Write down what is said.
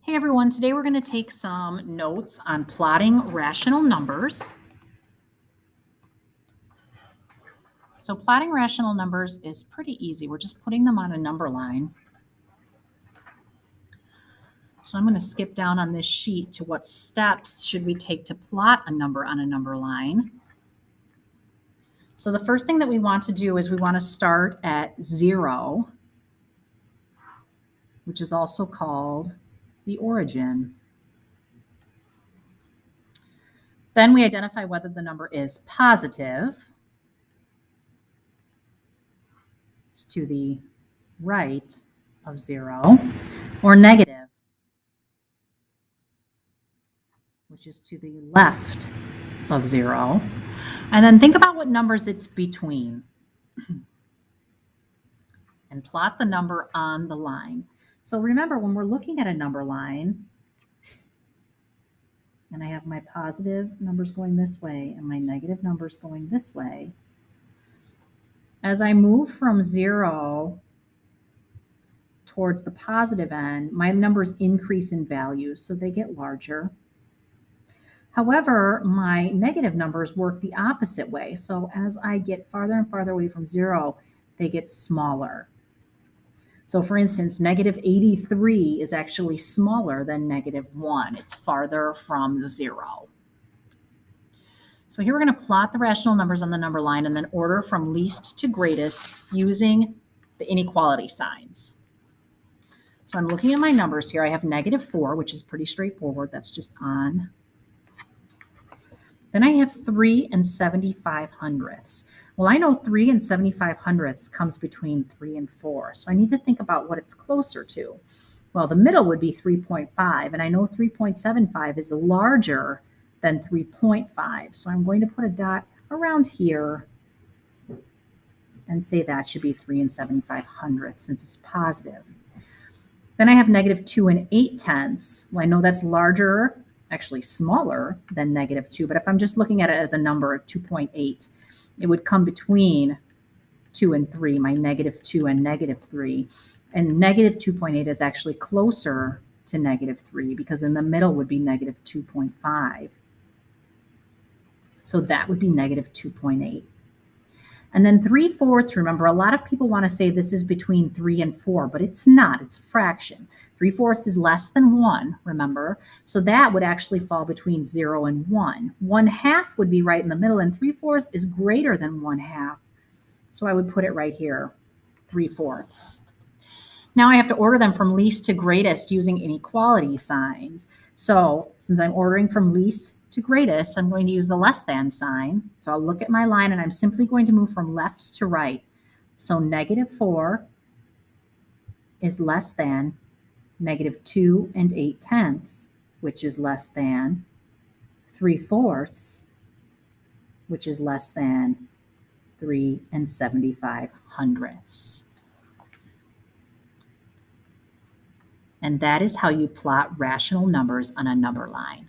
Hey everyone, today we're going to take some notes on plotting rational numbers. So plotting rational numbers is pretty easy. We're just putting them on a number line. So I'm going to skip down on this sheet to what steps should we take to plot a number on a number line. So the first thing that we want to do is we want to start at 0, which is also called the origin. Then we identify whether the number is positive. It's to the right of 0, or negative, which is to the left of 0. And then think about what numbers it's between and plot the number on the line. So remember, when we're looking at a number line, and I have my positive numbers going this way and my negative numbers going this way, as I move from 0 towards the positive end, my numbers increase in value, so they get larger. However, my negative numbers work the opposite way. So as I get farther and farther away from 0, they get smaller. So for instance, negative 83 is actually smaller than negative 1. It's farther from 0. So here we're going to plot the rational numbers on the number line and then order from least to greatest using the inequality signs. So I'm looking at my numbers here. I have negative 4, which is pretty straightforward. That's just on. Then I have 3 and 75 hundredths. Well, I know 3 and 75 hundredths comes between 3 and 4, so I need to think about what it's closer to. Well, the middle would be 3.5, and I know 3.75 is larger than 3.5, so I'm going to put a dot around here and say that should be 3 and 75 hundredths since it's positive. Then I have negative 2 and 8 tenths. Well, I know that's larger, actually smaller than negative 2, but if I'm just looking at it as a number of 2.8, it would come between 2 and 3, my negative 2 and negative 3. And negative 2.8 is actually closer to negative 3 because in the middle would be negative 2.5. So that would be negative 2.8. And then 3/4, remember, a lot of people want to say this is between 3 and 4, but it's not. It's a fraction. 3/4 is less than 1, remember? So that would actually fall between 0 and 1. 1/2 would be right in the middle, and 3/4 is greater than 1/2. So I would put it right here, 3/4. Now I have to order them from least to greatest using inequality signs. So since I'm ordering from least to greatest, I'm going to use the less than sign. So I'll look at my line and I'm simply going to move from left to right. So negative 4 is less than negative 2 and 8 tenths, which is less than 3/4, which is less than 3 and 75 hundredths. And that is how you plot rational numbers on a number line.